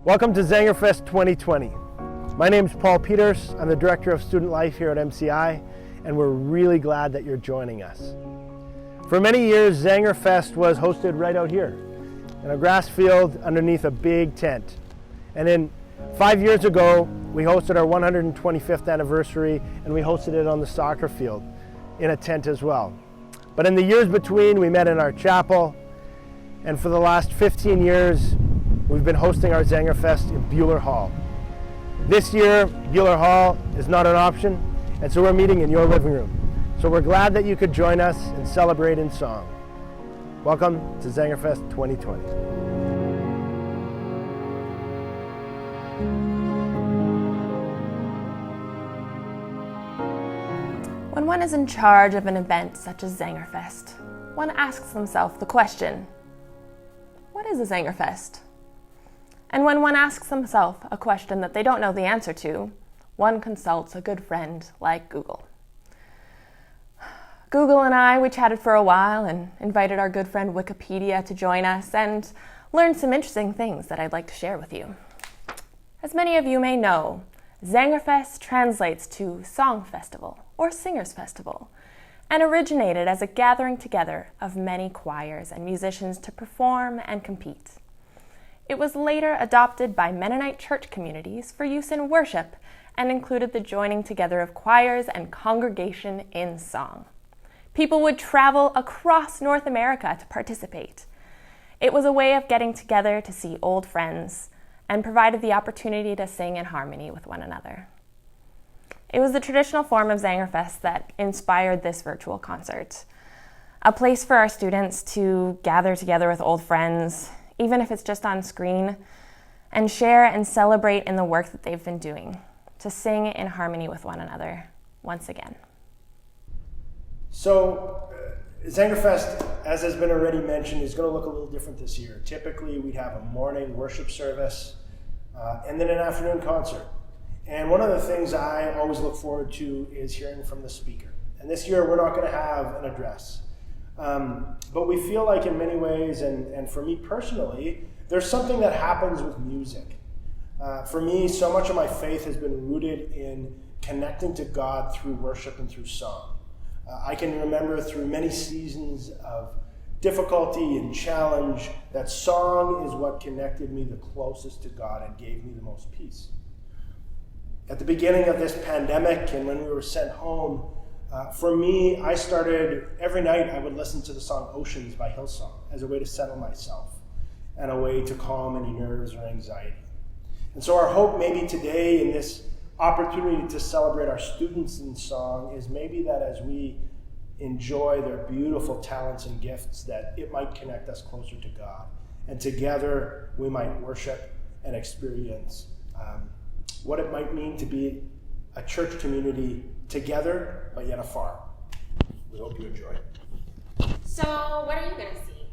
Welcome to Sängerfest 2020. My name is Paul Peters. I'm the Director of Student Life here at MCI, and we're really glad that you're joining us. For many years, Sängerfest was hosted right out here in a grass field underneath a big tent. And then 5 years ago, we hosted our 125th anniversary, and we hosted it on the soccer field in a tent as well. But in the years between, we met in our chapel, and for the last 15 years, we've been hosting our Sängerfest in Buehler Hall. This year, Buehler Hall is not an option, and so we're meeting in your living room. So we're glad that you could join us and celebrate in song. Welcome to Sängerfest 2020. When one is in charge of an event such as Sängerfest, one asks himself the question, what is a Sängerfest? And when one asks himself a question that they don't know the answer to, one consults a good friend like Google. Google and I, we chatted for a while and invited our good friend Wikipedia to join us and learned some interesting things that I'd like to share with you. As many of you may know, Sängerfest translates to Song Festival or Singers Festival and originated as a gathering together of many choirs and musicians to perform and compete. It was later adopted by Mennonite church communities for use in worship and included the joining together of choirs and congregation in song. People would travel across North America to participate. It was a way of getting together to see old friends and provided the opportunity to sing in harmony with one another. It was the traditional form of Sängerfest that inspired this virtual concert, a place for our students to gather together with old friends, even if it's just on screen, and share and celebrate in the work that they've been doing, to sing in harmony with one another once again. So, Sängerfest, as has been already mentioned, is going to look a little different this year. Typically, we'd have a morning worship service and then an afternoon concert. And one of the things I always look forward to is hearing from the speaker. And this year, we're not going to have an address. But we feel like in many ways, and for me personally, there's something that happens with music. For me, so much of my faith has been rooted in connecting to God through worship and through song. I can remember through many seasons of difficulty and challenge that song is what connected me the closest to God and gave me the most peace. At the beginning of this pandemic and when we were sent home, for me, I started, every night I would listen to the song Oceans by Hillsong as a way to settle myself and a way to calm any nerves or anxiety. And so our hope maybe today in this opportunity to celebrate our students in song is maybe that as we enjoy their beautiful talents and gifts, that it might connect us closer to God. And together we might worship and experience what it might mean to be a church community together, but yet afar. We hope you enjoy. So what are you going to see?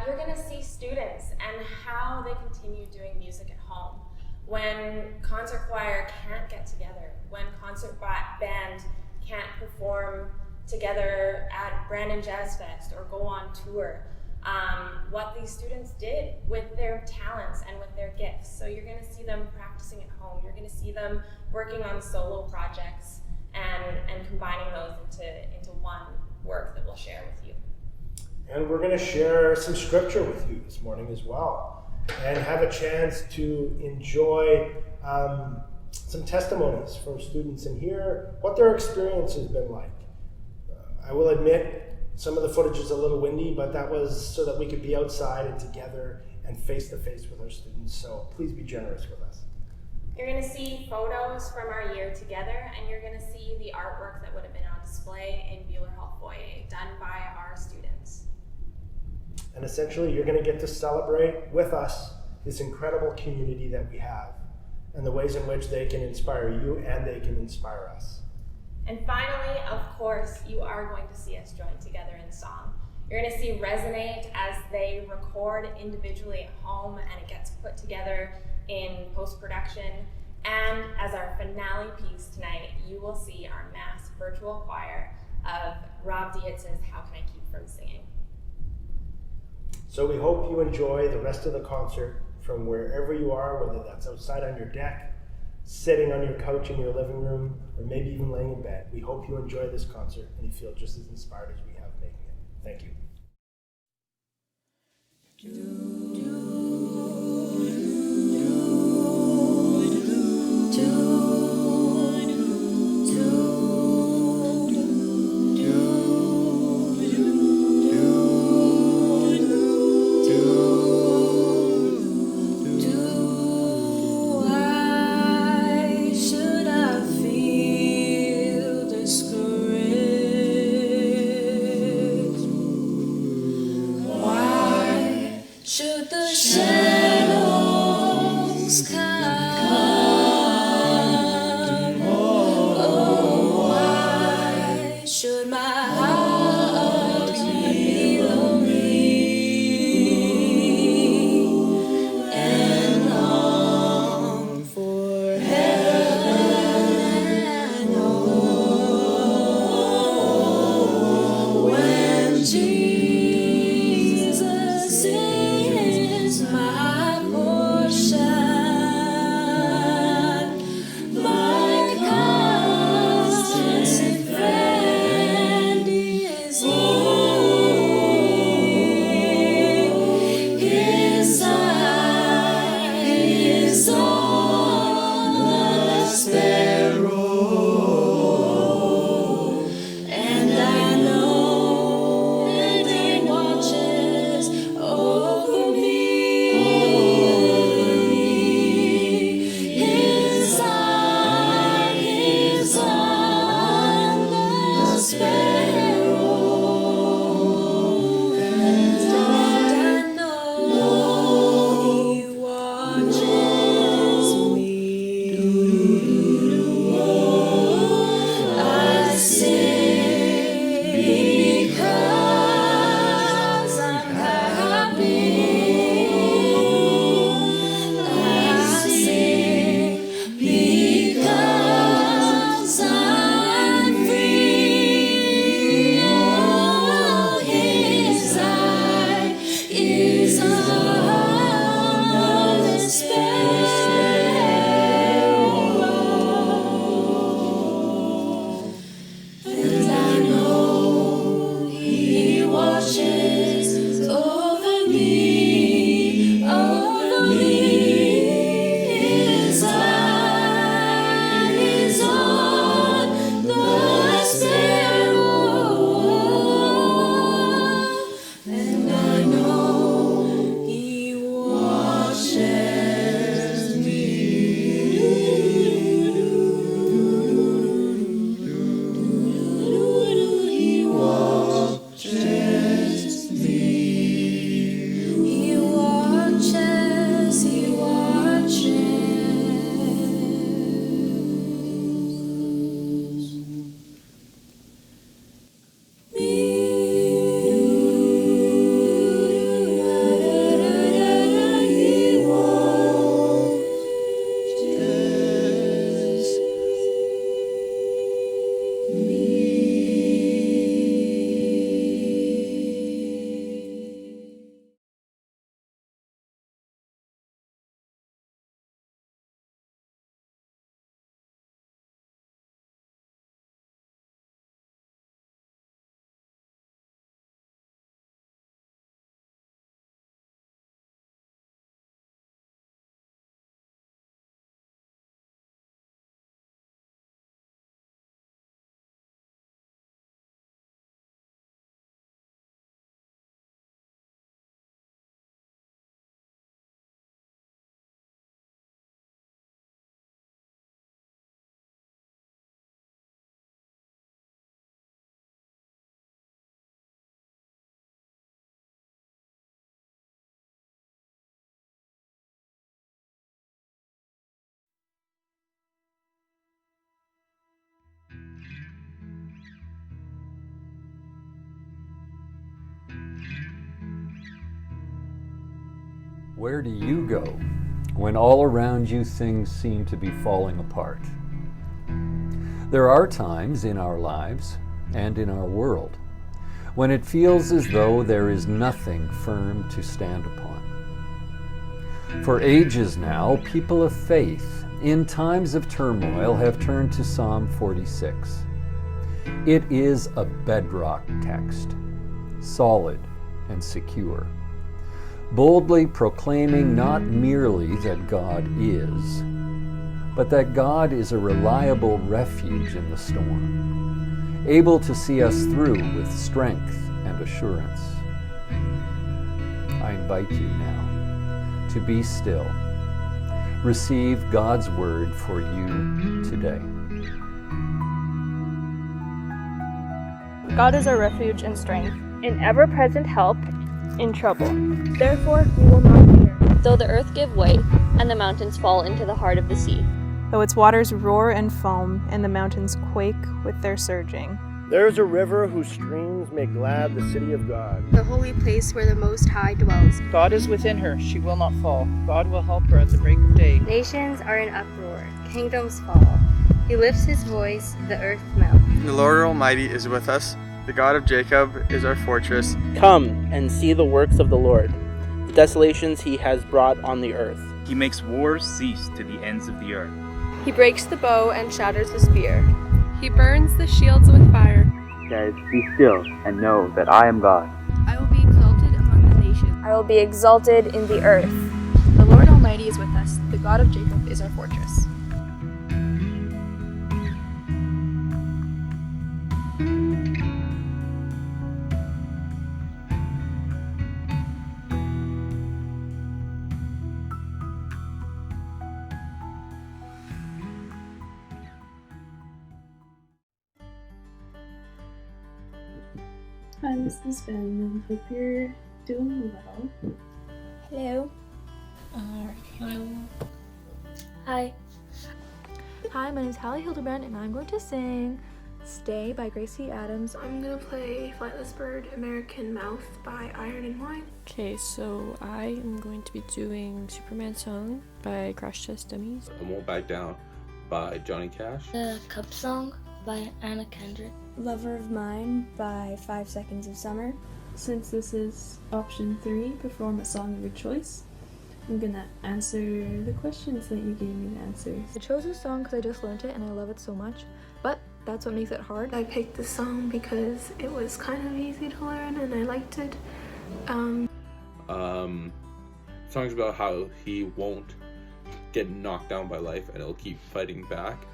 You're going to see students and how they continue doing music at home. When concert choir can't get together, when concert band can't perform together at Brandon Jazz Fest or go on tour, what these students did with their talents and with their gifts. So you're going to see them practicing at home. You're going to see them working on solo projects and combining those into one work that we'll share with you. And we're going to share some scripture with you this morning as well, and have a chance to enjoy some testimonies from students and hear what their experience has been like. I will admit some of the footage is a little windy, but that was so that we could be outside and together and face to face with our students. So please be generous with us. You're going to see photos from our year together, and you're going to see the artwork that would have been on display in Buehler Hall foyer, done by our students. And essentially, you're going to get to celebrate with us this incredible community that we have and the ways in which they can inspire you and they can inspire us. And finally, of course, you are going to see us join together in song. You're going to see Resonate as they record individually at home and it gets put together in post-production. And as our finale piece tonight, you will see our mass virtual choir of Rob Dietz's How Can I Keep From Singing. So we hope you enjoy the rest of the concert from wherever you are, whether that's outside on your deck, sitting on your couch in your living room, or maybe even laying in bed. We hope you enjoy this concert and you feel just as inspired as we have making it. Thank you. Should the shadows come? Oh, why should my heart be lonely and long for heaven and home when Jesus is my portion, my constant friend is He. His eye is on the sparrow, and I know that He watches over me. His eye is on the sparrow, and I know He watches me. I sing because I'm happy. I sing because I'm free. Oh, His eye is on the sparrow, and I know He watches over me, over me. His eye is on the sparrow, and I know He watches me. He watches me. He watches, He Where do you go when all around you things seem to be falling apart? There are times in our lives and in our world when it feels as though there is nothing firm to stand upon. For ages now, people of faith in times of turmoil have turned to Psalm 46. It is a bedrock text, solid and secure, boldly proclaiming not merely that God is, but that God is a reliable refuge in the storm, able to see us through with strength and assurance. I invite you now to be still. Receive God's word for you today. God is our refuge and strength, an ever-present help in trouble. Therefore we will not fear, though the earth give way, and the mountains fall into the heart of the sea. though its waters roar and foam, and the mountains quake with their surging. There is a river whose streams make glad the city of God. the holy place where the Most High dwells. God is within her, she will not fall. God will help her at the break of day. Nations are in uproar, kingdoms fall. He lifts his voice, the earth melts. The Lord Almighty is with us. The God of Jacob is our fortress. Come and see the works of the Lord, the desolations he has brought on the earth. He makes wars cease to the ends of the earth. He breaks the bow and shatters the spear. He burns the shields with fire. Says, "Be still and know that I am God." I will be exalted among the nations. I will be exalted in the earth. The Lord Almighty is with us. The God of Jacob is our fortress. Hi, this is Ben, and hope you're doing well. Hello. Hello. Hi. Hi, my name is Hallie Hildebrand, and I'm going to sing Stay by Gracie Adams. I'm going to play Flightless Bird, American Mouth by Iron and Wine. Okay, so I am going to be doing Superman Song by Crash Test Dummies. I Won't Back Down by Johnny Cash. The Cup Song by Anna Kendrick. Lover of Mine by 5 Seconds of Summer. Since this is option 3, perform a song of your choice, I'm gonna answer the questions that you gave me the answers. I chose this song because I just learned it and I love it so much, but that's what makes it hard. I picked this song because it was kind of easy to learn and I liked it. Song's about how he won't get knocked down by life and he'll keep fighting back.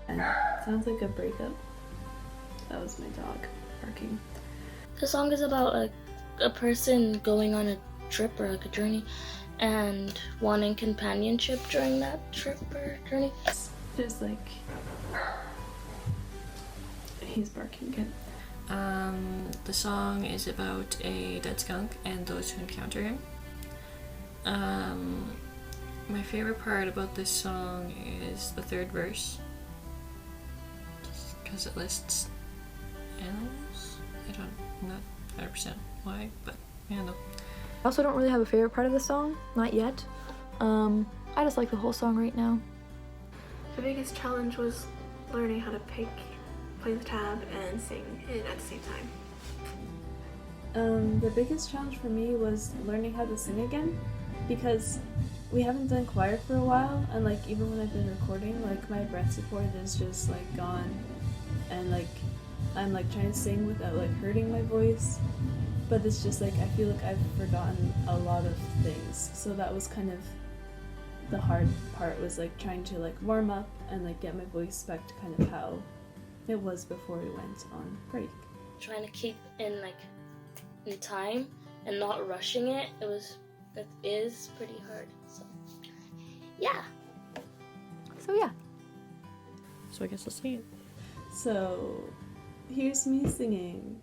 And sounds like a breakup. That was my dog barking. The song is about a person going on a trip or like a journey and wanting companionship during that trip or journey. Just like he's barking again. The song is about a dead skunk and those who encounter him. My favorite part about this song is the third verse, because it lists animals. I'm not 100% why, but I don't know. I also don't really have a favorite part of the song, not yet. I just like the whole song right now. The biggest challenge was learning how to play the tab and sing it at the same time. The biggest challenge for me was learning how to sing again, because we haven't done choir for a while, and like even when I've been recording, like my breath support is just like gone, and like I'm like trying to sing without like hurting my voice, but it's just like I feel like I've forgotten a lot of things. So that was kind of the hard part, was like trying to like warm up and like get my voice back to kind of how it was before we went on break. Trying to keep in time and not rushing it. It is pretty hard. So yeah. So I guess I'll sing it. So here's me singing.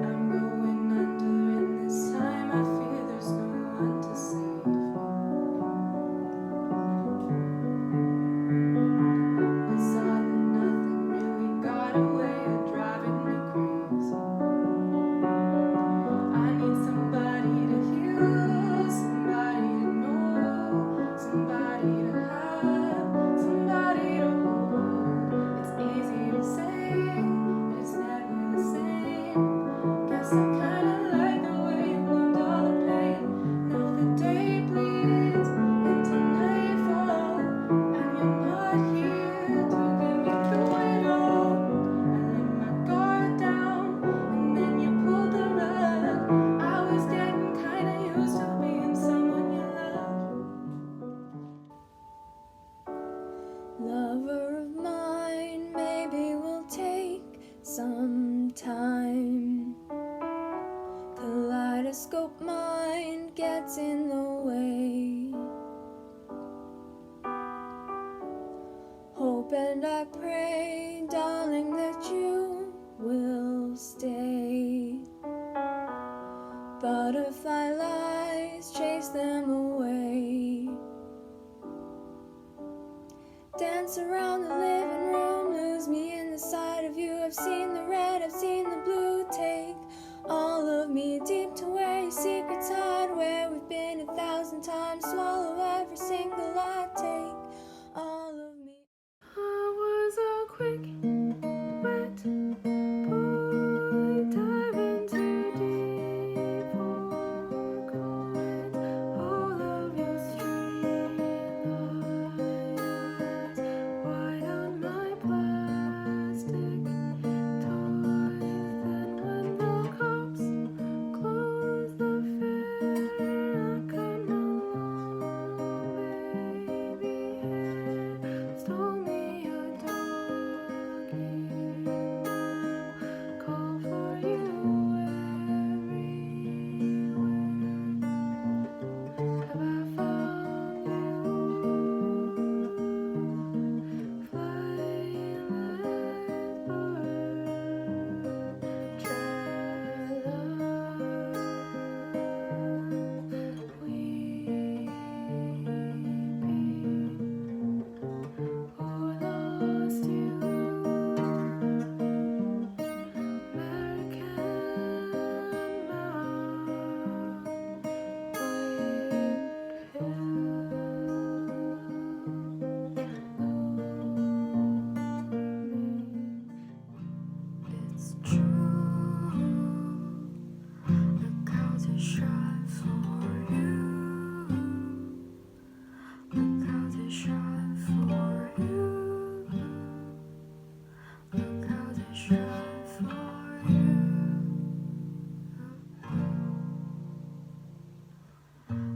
I'm going under, and this time I fear there's no one to save. I've seen the red, I've seen the blue. Take all of me deep to where your secrets hide, where we've been 1,000 times. Swallow every single lie. Take all of me. I was a quick, wet boy, diving too deep for good. All of your streetlights, white on my plastic toys. Then when the cops closed the fair, I cut my long baby hair, stole me a doggy, call for you everywhere. Have I found you? Flying like bird, weeping or lost you. American It's true, look how they shine for you. Look how they shine for you. Look how they shine for you.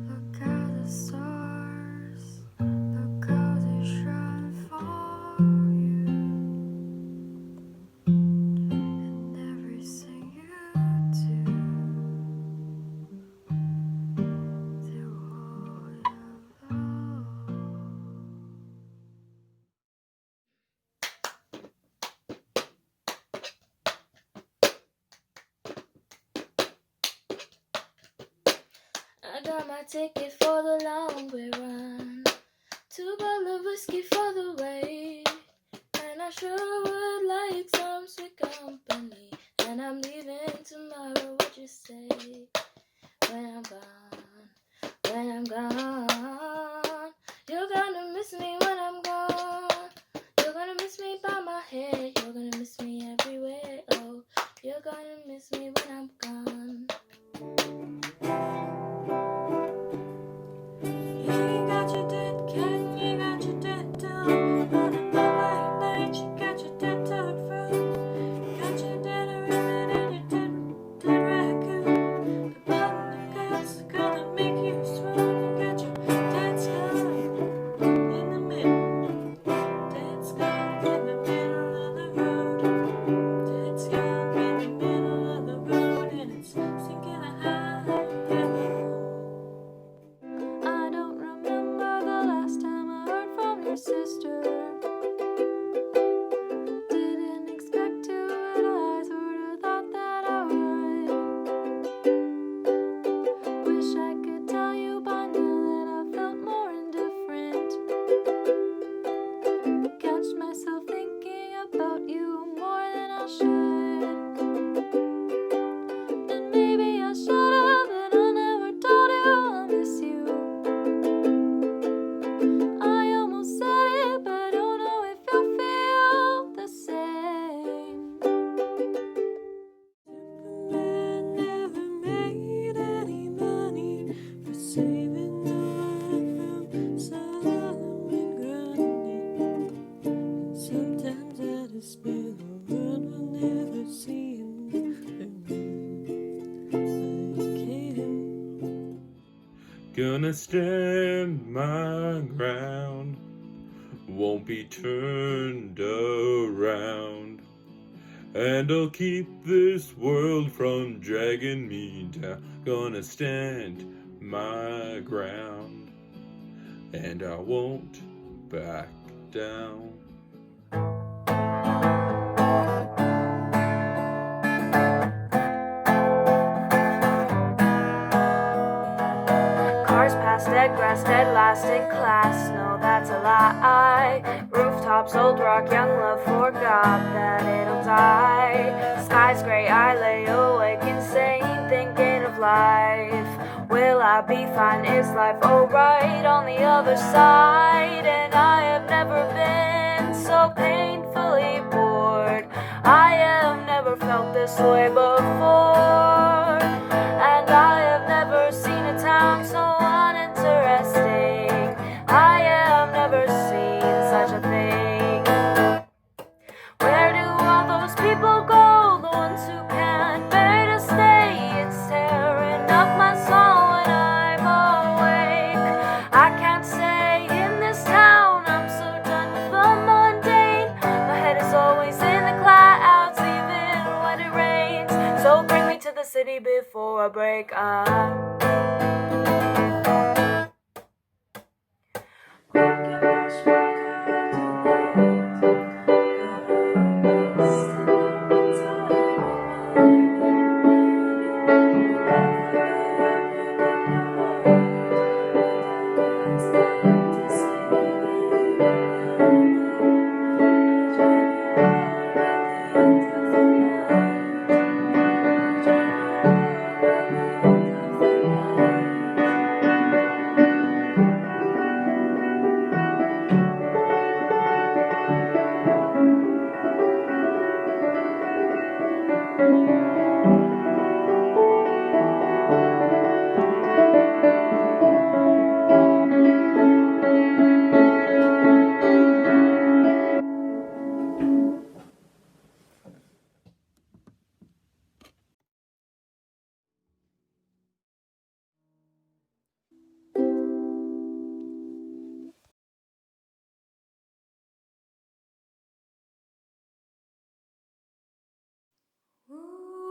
Look at the stars, look how they shine for you. And everything you do, they're all your love. I got my ticket for the long way run, 2 bottles of whiskey for the way, and I sure would like some sweet company. And I'm leaving tomorrow, what you say? When I'm gone, when I'm gone, you're gonna miss me when I'm gone. You're gonna miss me by my head, you're gonna miss me everywhere. Oh, you're gonna miss me when I'm gone. You got your dead cat, you got your dead dog, running by late night, you got your dead dog fruit, got your dead rabbit and your dead raccoon. The bottle of gas gonna make you swoon. You got your dead skull in the middle, dead skull in the middle of the road, dead skull in the middle of the road, and it's sinking a high. I don't remember the last time I heard from your sister. Didn't expect to, but I sort of thought that I would. Wish I could tell you by now that I felt more indifferent. Catch myself thinking about you more than I should. And maybe I should have, but I never told you I miss you. I almost said it, but I don't know if you feel the same. Superman never made any money for saving the life of Solomon Grundy. Sometimes I despair the world will never see him like him. Gonna stand my ground, won't be turned around, and I'll keep this world from dragging me down. Gonna stand my ground, and I won't back down. Cars past dead, grass dead, last in class. No, that's a lie. Rooftops, old rock, young love forgot that it'll die. Eyes gray, I lay awake, insane, thinking of life. Will I be fine? Is life alright on the other side? And I have never been so painfully bored. I have never felt this way before. And I have never seen a town so uninteresting. I have never seen such a thing. Where do all those people go? The ones who can't bear to stay. It's tearing up my soul when I'm awake. I can't stay in this town. I'm so done with the mundane. My head is always in the clouds, even when it rains. So bring me to the city before I break up. Ooh.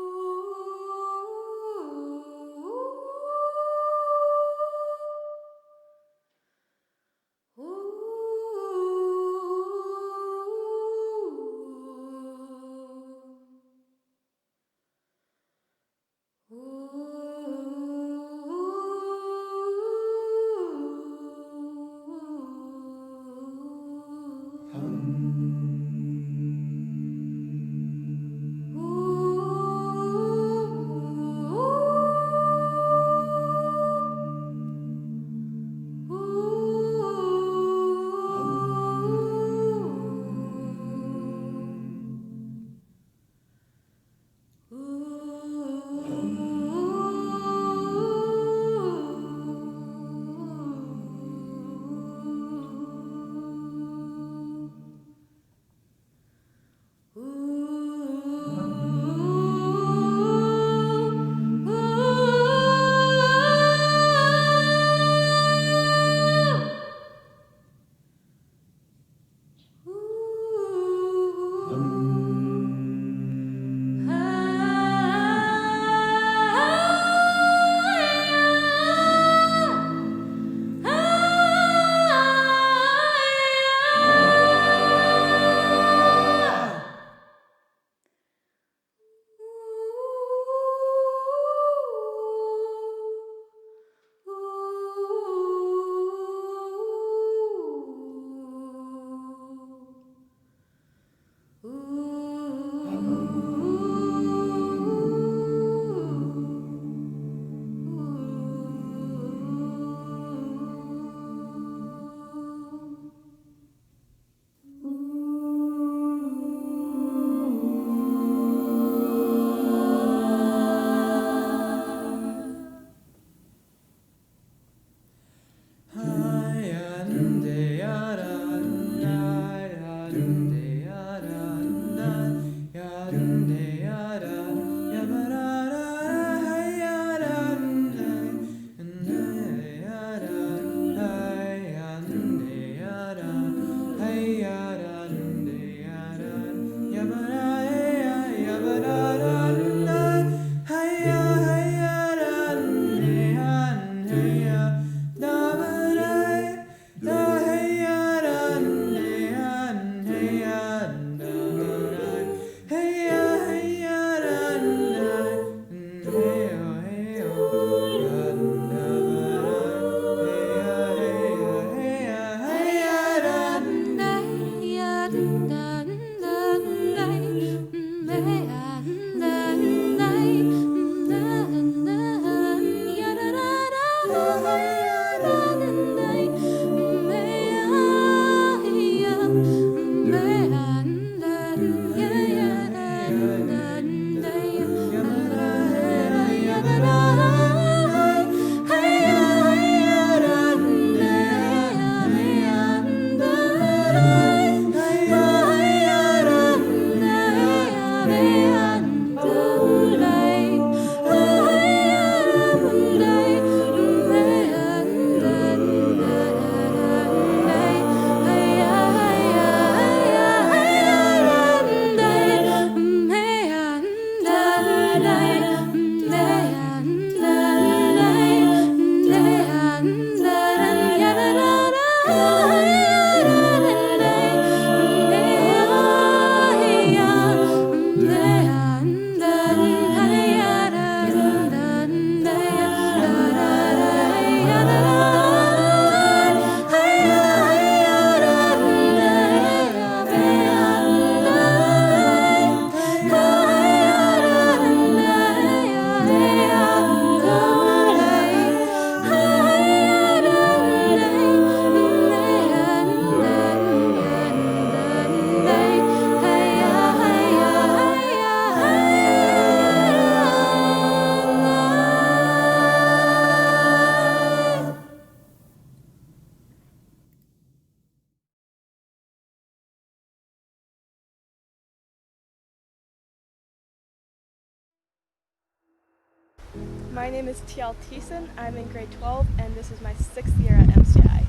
My name is TL Thiessen. I'm in grade 12 and this is my 6th year at MCI.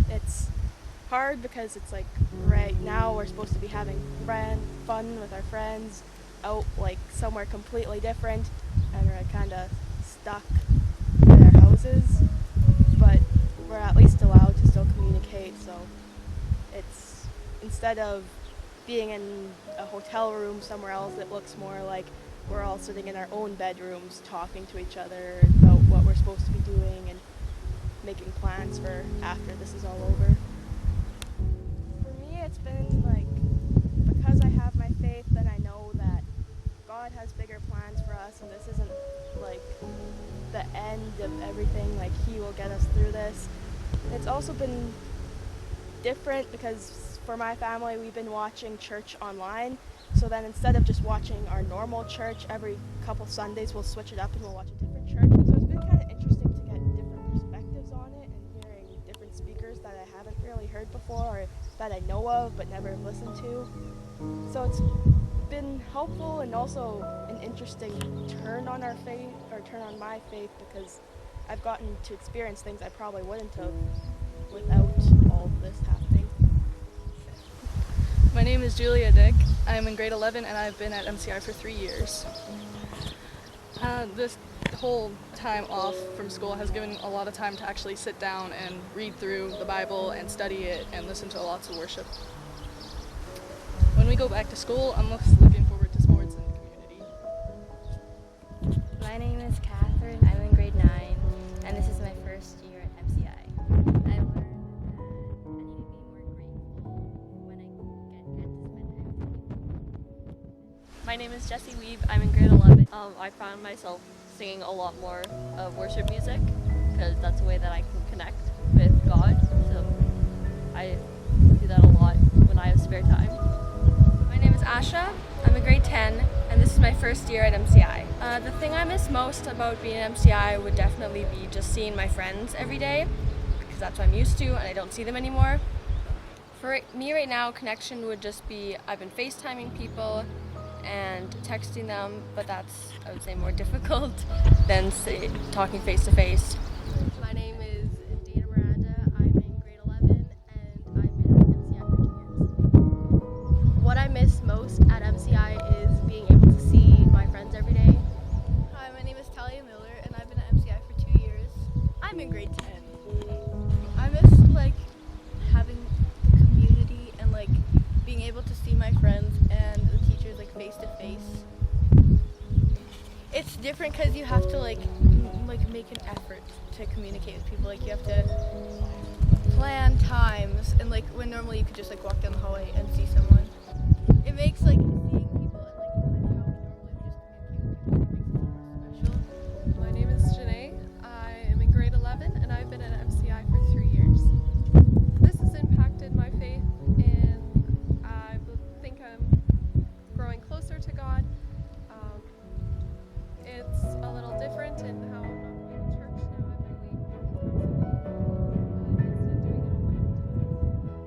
It's hard because it's like right now we're supposed to be having fun with our friends out like somewhere completely different, and we're kind of stuck in our houses, but we're at least allowed to still communicate, so it's instead of being in a hotel room somewhere else, it looks more like we're all sitting in our own bedrooms talking to each other about what we're supposed to be doing and making plans for after this is all over. For me, it's been like, because I have my faith, then I know that God has bigger plans for us, and this isn't like the end of everything, like He will get us through this. It's also been different because for my family, we've been watching church online. So then instead of just watching our normal church, every couple Sundays we'll switch it up and we'll watch a different church. So it's been kind of interesting to get different perspectives on it and hearing different speakers that I haven't really heard before or that I know of but never listened to. So it's been helpful and also an interesting turn on our faith, or turn on my faith, because I've gotten to experience things I probably wouldn't have without all of this happening. My name is Julia Dick. I'm in grade 11 and I've been at MCI for 3 years. This whole time off from school has given a lot of time to actually sit down and read through the Bible and study it and listen to lots of worship. When we go back to school, I'm looking forward to sports and the community. My name is Catherine. I'm in grade 9 and this is my first year at MCI. I learned My name is Jessie Weeb. I'm in grade 11. I found myself singing a lot more of worship music because that's a way that I can connect with God. So I do that a lot when I have spare time. My name is Asha. I'm in grade 10 and this is my first year at MCI. The thing I miss most about being at MCI would definitely be just seeing my friends every day, because that's what I'm used to and I don't see them anymore. For me right now, connection would just be I've been FaceTiming people and texting them, but that's, I would say, more difficult than talking face to face. My name is Dana Miranda. I'm in grade 11 and I've been at MCI for 2 years. What I miss most at MCI is being able to see my friends every day. Hi, my name is Talia Miller and I've been at MCI for 2 years. I'm in grade 10. I miss having community and being able to see my friends and the teachers face to face. It's different because you have to make an effort to communicate with people. You have to plan times, and when normally you could just walk down the hallway and see someone. It makes seeing people and how we normally just communicate with people makes it more special. My name is Janae. I am in grade 11 and I've been at MCI for 3 years. This has impacted my faith, and I think I'm growing closer to God. It's a little different in how I'm not going to church now every week.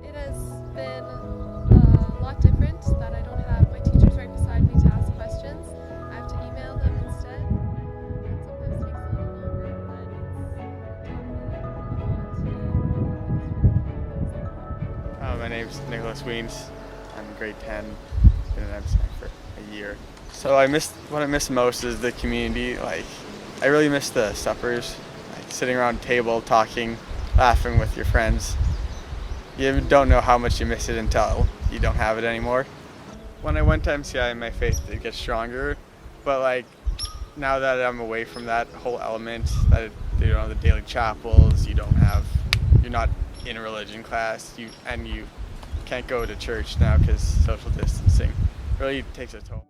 It has been a lot different that I don't have my teachers right beside me to ask questions. I have to email them instead. It sometimes takes a little longer, but it's taught me a lot. My name's Nicholas Weens. I'm in grade 10. Been at MCI for a year. So what I miss most is the community. I really miss the suppers, sitting around a table, talking, laughing with your friends. You don't know how much you miss it until you don't have it anymore. When I went to MCI, my faith did get stronger, but now that I'm away from that whole element, that you don't have the daily chapels, you're not in a religion class, you can't go to church now because social distancing really takes a toll.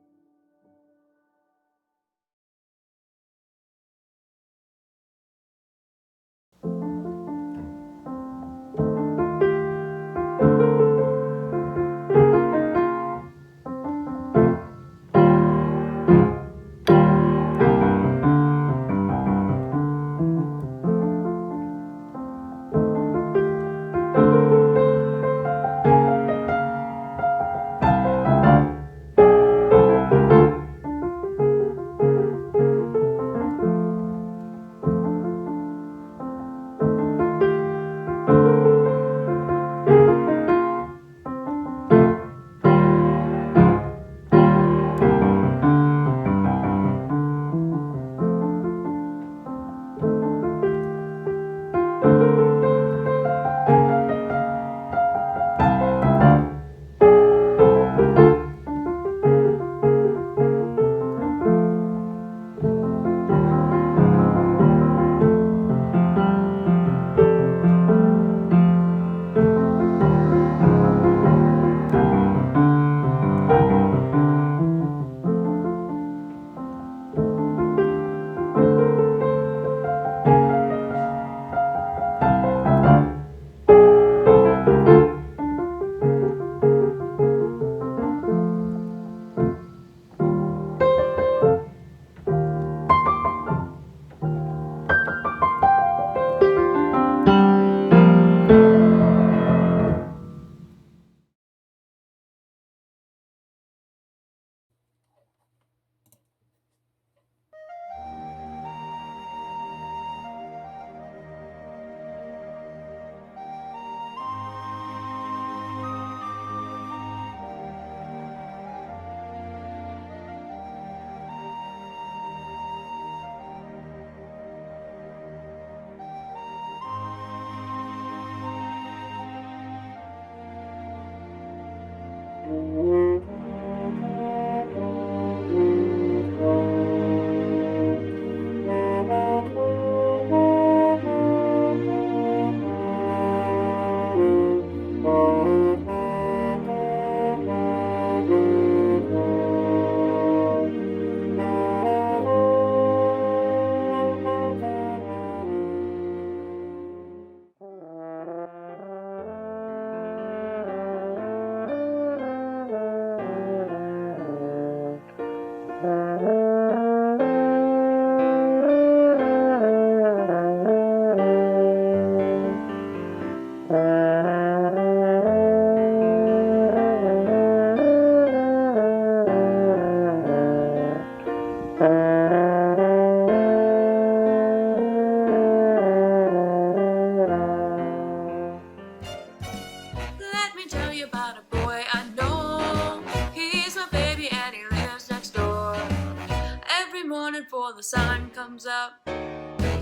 morning before the sun comes up.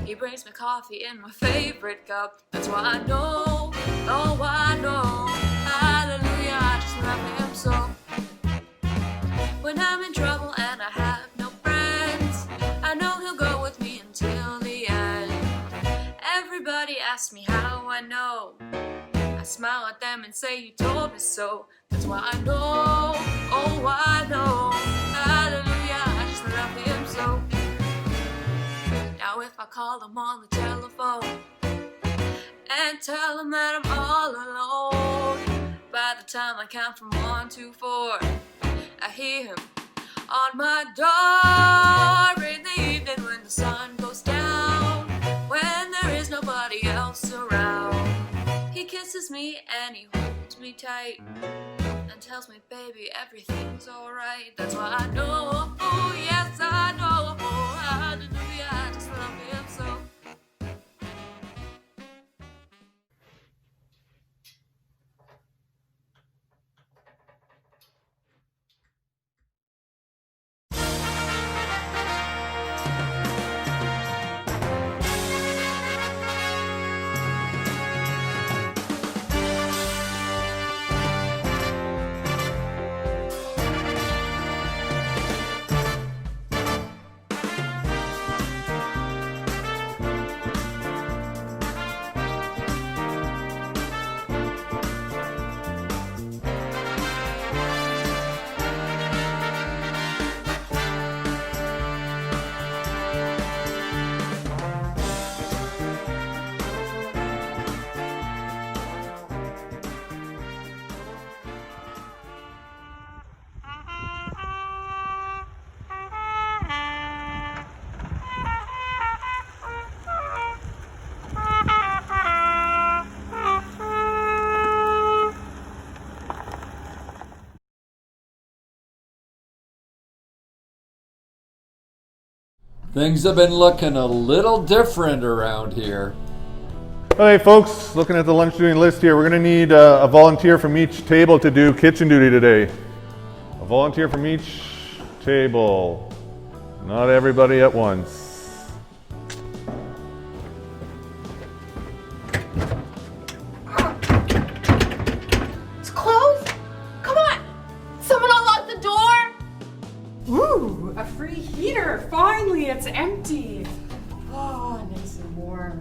He brings me coffee in my favorite cup. That's why I know, oh I know, hallelujah, I just love him so. When I'm in trouble and I have no friends, I know he'll go with me until the end. Everybody asks me how I know. I smile at them and say you told me so. That's why I know, oh I know, hallelujah, I just love him so. Now if I call him on the telephone and tell him that I'm all alone, by the time I count from 1 to 4, I hear him on my door in the evening when the sun goes down, when there is nobody else around. He kisses me and he holds me tight and tells me, baby, everything's alright. That's why I know, oh yes I know, oh hallelujah, I just love him so. Things have been looking a little different around here. Okay, folks, looking at the lunch doing list here, we're going to need a volunteer from each table to do kitchen duty today. A volunteer from each table. Not everybody at once. It's closed? Come on! Someone unlock the door! Ooh, a free heater! Finally, it's empty! Oh, nice and warm.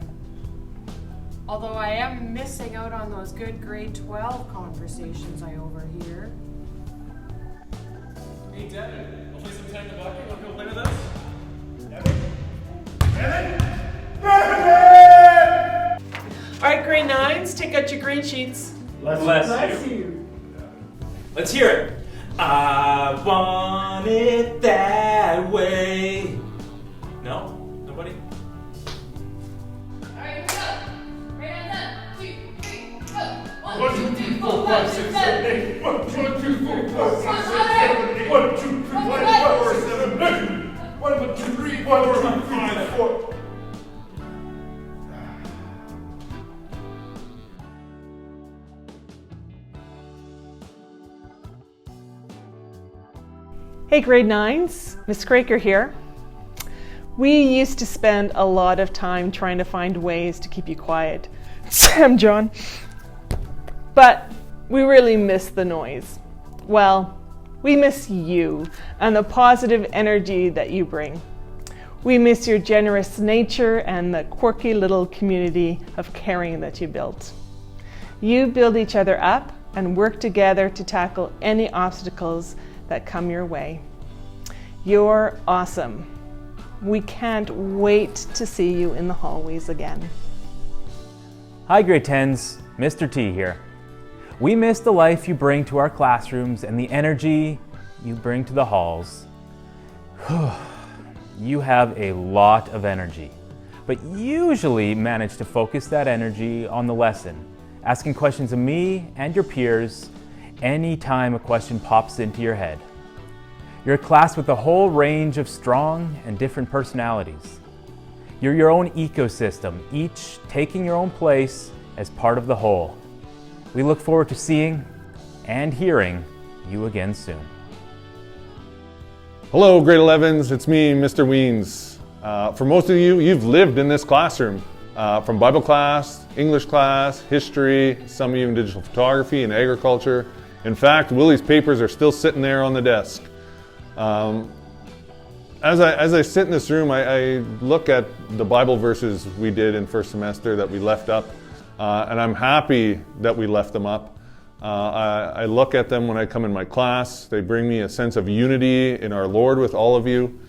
Although I am missing out on those good grade 12 conversations I overhear. Hey, Devin, I'll play some tag in the bucket. Want to go play with us? Devin? Alright, grade 9s, take out your grade sheets. Bless you. Let's hear it. I want it that way. No? Nobody? Alright, here we go. Right on 1, 2, 3, 4, 5, 6, 7, 8. 1, 2, 3, 4, 5, 6, 7, 8. 1, 2, 3, 4, 7, 8. 1, 2, 3, 4, 5, 4. Hey grade 9s, Miss Craker here. We used to spend a lot of time trying to find ways to keep you quiet. Sam John. But we really miss the noise. Well, we miss you and the positive energy that you bring. We miss your generous nature and the quirky little community of caring that you built. You build each other up and work together to tackle any obstacles that come your way. You're awesome. We can't wait to see you in the hallways again. Hi grade 10s, Mr. T here. We miss the life you bring to our classrooms and the energy you bring to the halls. You have a lot of energy, but usually manage to focus that energy on the lesson, asking questions of me and your peers anytime a question pops into your head. You're a class with a whole range of strong and different personalities. You're your own ecosystem, each taking your own place as part of the whole. We look forward to seeing and hearing you again soon. Hello, grade 11s. It's me, Mr. Weens. For most of you, you've lived in this classroom. From Bible class, English class, history, some of you in digital photography and agriculture. In fact, Willie's papers are still sitting there on the desk. As I sit in this room, I look at the Bible verses we did in first semester that we left up, and I'm happy that we left them up. I look at them when I come in my class. They bring me a sense of unity in our Lord with all of you.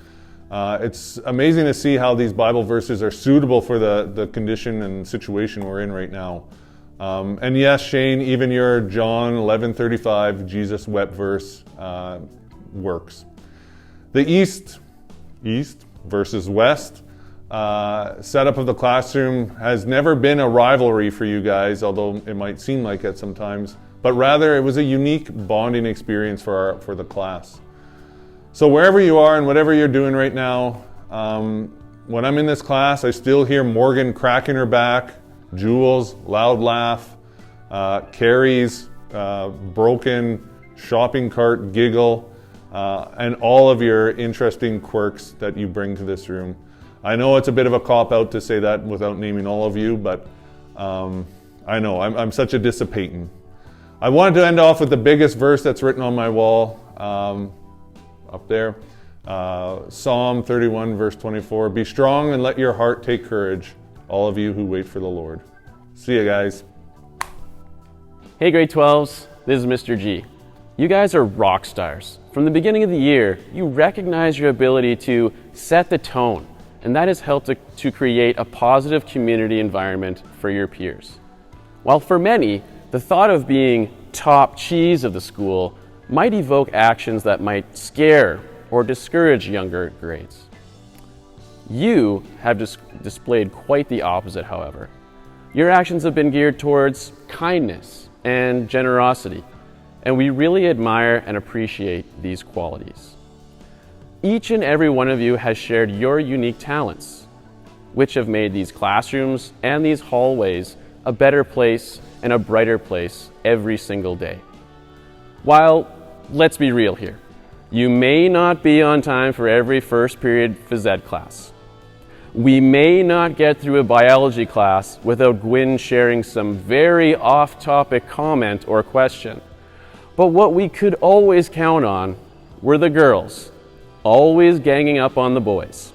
It's amazing to see how these Bible verses are suitable for the condition and situation we're in right now. And yes, Shane, even your John 11:35, Jesus wept verse works. The East versus West setup of the classroom has never been a rivalry for you guys, although it might seem like it sometimes, but rather it was a unique bonding experience for the class. So wherever you are and whatever you're doing right now, when I'm in this class, I still hear Morgan cracking her back, Jules, loud laugh, Carrie's broken shopping cart giggle, and all of your interesting quirks that you bring to this room. I know it's a bit of a cop-out to say that without naming all of you, but I know, I'm such a dissipating. I wanted to end off with the biggest verse that's written on my wall, up there. Psalm 31, verse 24. Be strong and let your heart take courage, all of you who wait for the Lord. See you guys. Hey grade 12s, this is Mr. G. You guys are rock stars. From the beginning of the year, you recognize your ability to set the tone, and that has helped to create a positive community environment for your peers. While for many, the thought of being top cheese of the school might evoke actions that might scare or discourage younger grades. You have displayed quite the opposite, however. Your actions have been geared towards kindness and generosity, and we really admire and appreciate these qualities. Each and every one of you has shared your unique talents, which have made these classrooms and these hallways a better place and a brighter place every single day. While, let's be real here, you may not be on time for every first period phys ed class. We may not get through a biology class without Gwyn sharing some very off-topic comment or question. But what we could always count on were the girls, always ganging up on the boys.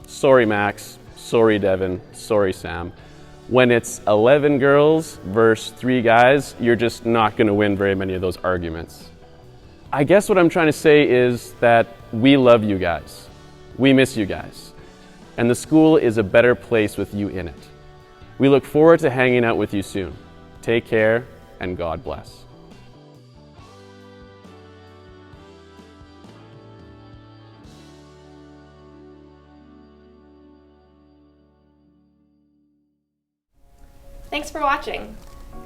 Sorry Max, sorry Devin, sorry Sam. When it's 11 girls versus 3 guys, you're just not going to win very many of those arguments. I guess what I'm trying to say is that we love you guys. We miss you guys. And the school is a better place with you in it. We look forward to hanging out with you soon. Take care, and God bless. Thanks for watching,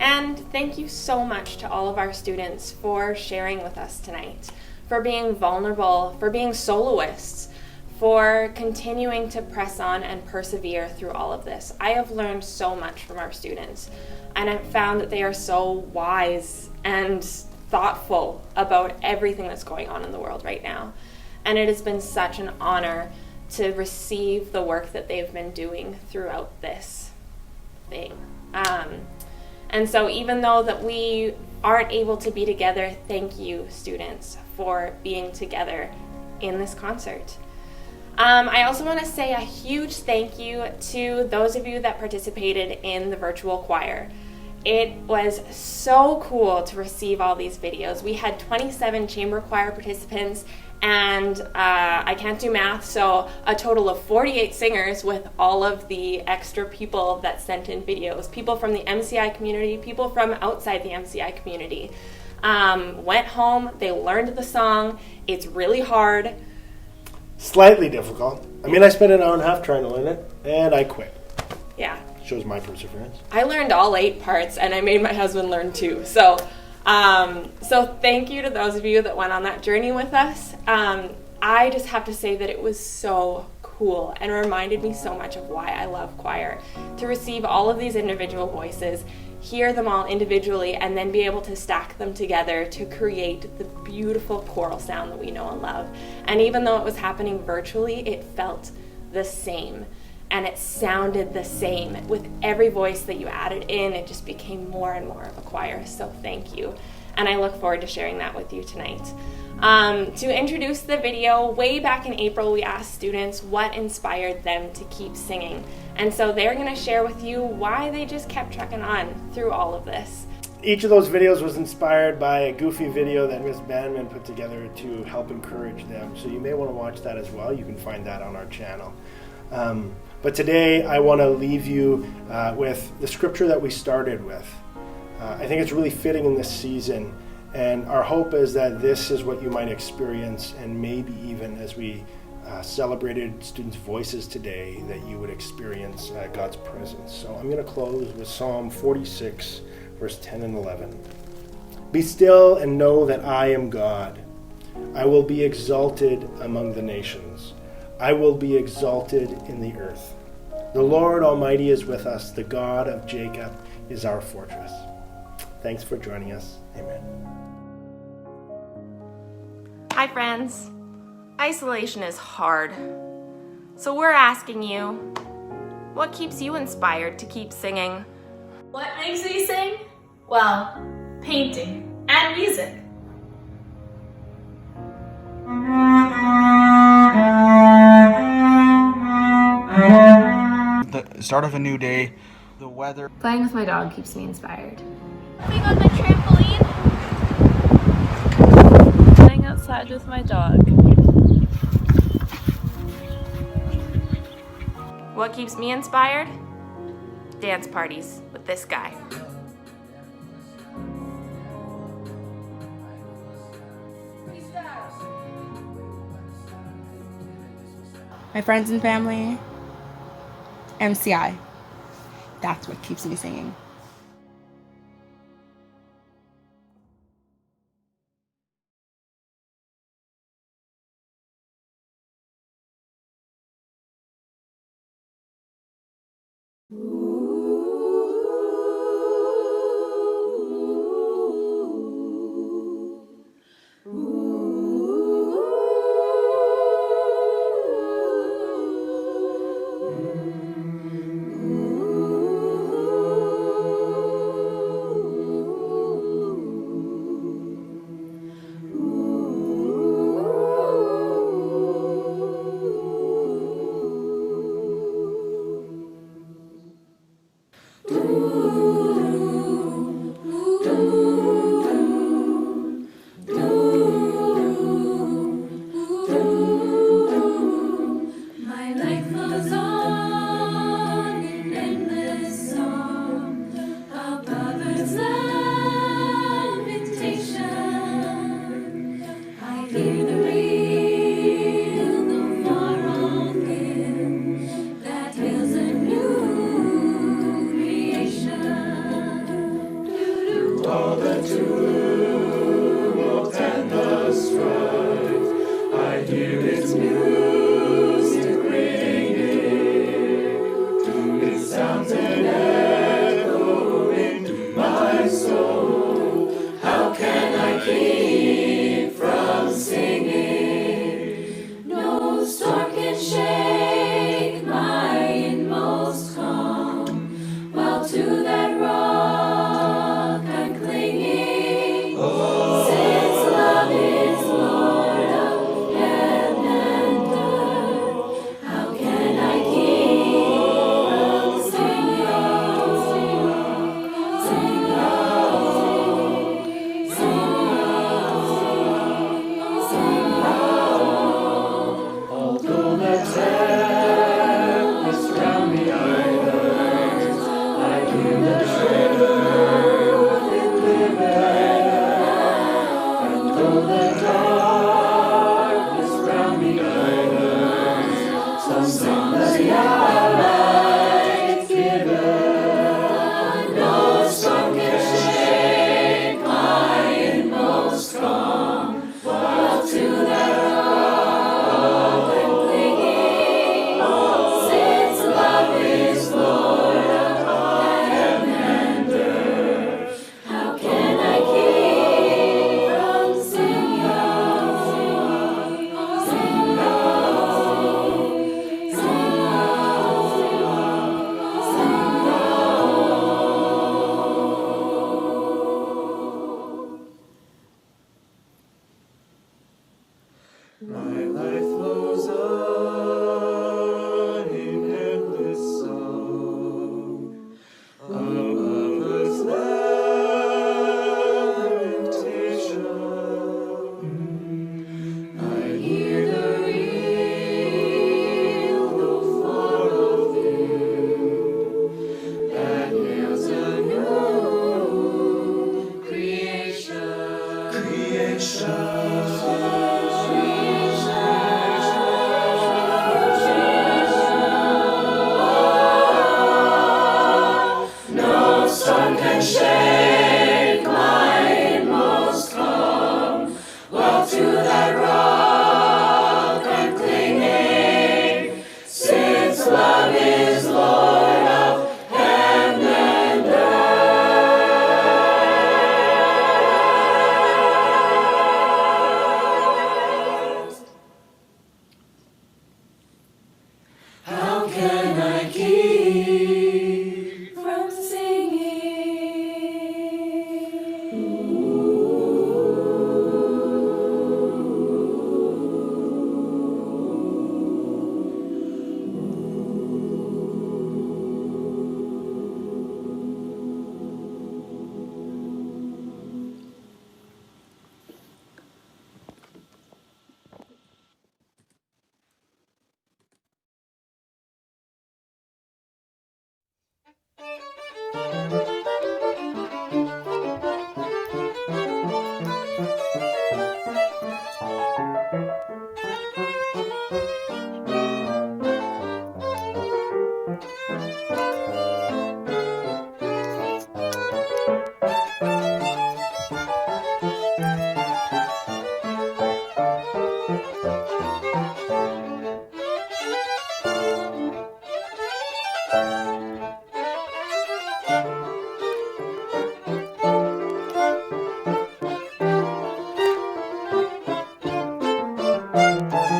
and thank you so much to all of our students for sharing with us tonight, for being vulnerable, for being soloists, for continuing to press on and persevere through all of this. I have learned so much from our students, and I've found that they are so wise and thoughtful about everything that's going on in the world right now. And it has been such an honor to receive the work that they've been doing throughout this thing. And so even though that we aren't able to be together, thank you, students, for being together in this concert. I also want to say a huge thank you to those of you that participated in the virtual choir. It was so cool to receive all these videos. We had 27 chamber choir participants, and I can't do math, so a total of 48 singers with all of the extra people that sent in videos. People from the MCI community, people from outside the MCI community. Went home, they learned the song. It's really hard. Slightly difficult. I mean, I spent an hour and a half trying to learn it, and I quit. Yeah. Shows my perseverance. I learned all 8 parts, and I made my husband learn 2. So thank you to those of you that went on that journey with us. I just have to say that it was so cool and reminded me so much of why I love choir. To receive all of these individual voices, hear them all individually, and then be able to stack them together to create the beautiful choral sound that we know and love. And even though it was happening virtually, it felt the same. And it sounded the same. With every voice that you added in, it just became more and more of a choir. So thank you. And I look forward to sharing that with you tonight. To introduce the video, way back in April, we asked students what inspired them to keep singing. And so they're going to share with you why they just kept trucking on through all of this. Each of those videos was inspired by a goofy video that Ms. Bandman put together to help encourage them. So you may want to watch that as well. You can find that on our channel. But today I want to leave you with the scripture that we started with. I think it's really fitting in this season, and our hope is that this is what you might experience, and maybe even as we celebrated students' voices today, that you would experience God's presence. So I'm going to close with Psalm 46, verse 10 and 11. Be still and know that I am God. I will be exalted among the nations. I will be exalted in the earth. The Lord Almighty is with us. The God of Jacob is our fortress. Thanks for joining us. Amen. Hi friends. Isolation is hard. So we're asking you, what keeps you inspired to keep singing? What makes me sing? Well, painting and music. The start of a new day, the weather. Playing with my dog keeps me inspired. Being on the trampoline. Playing outside with my dog. What keeps me inspired? Dance parties with this guy. My friends and family, MCI. That's what keeps me singing.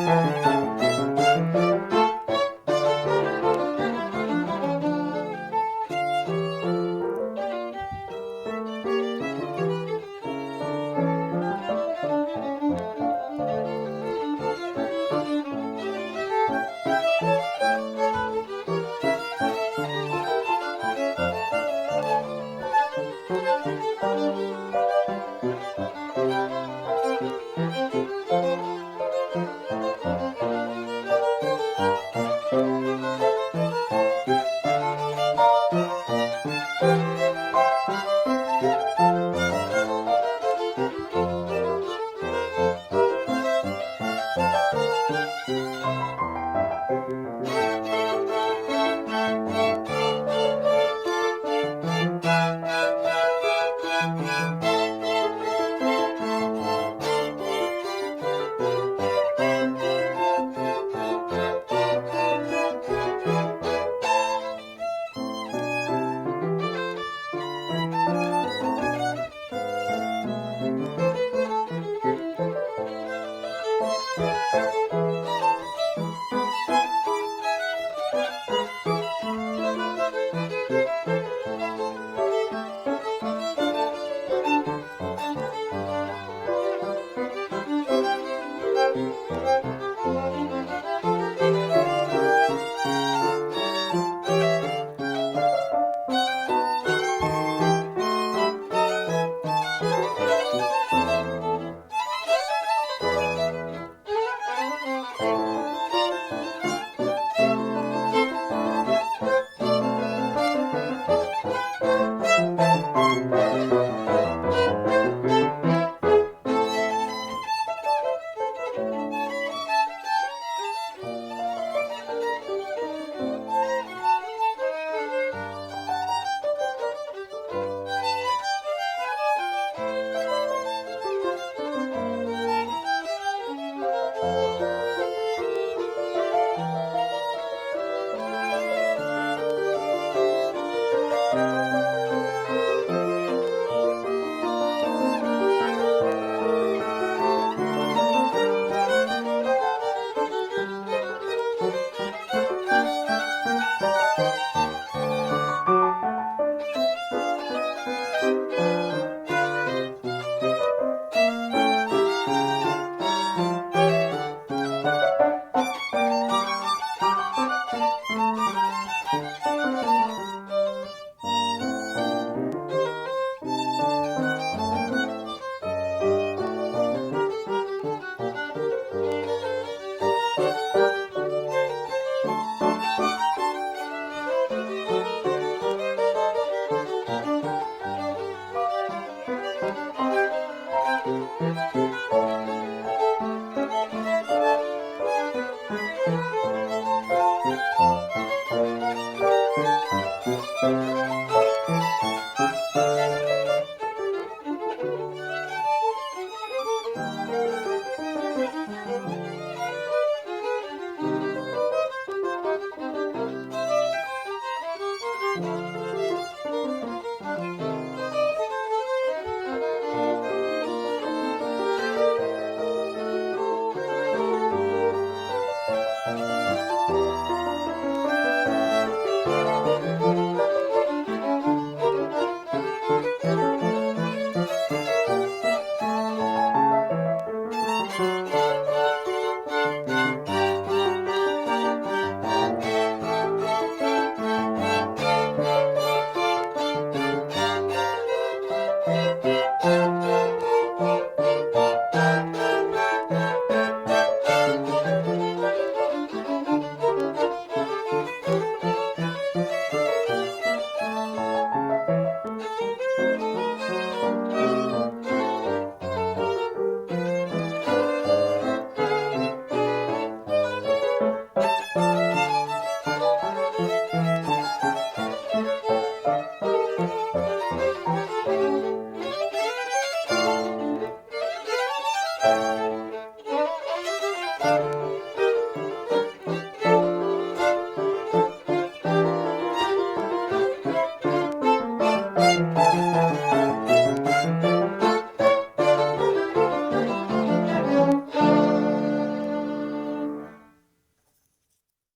Bye.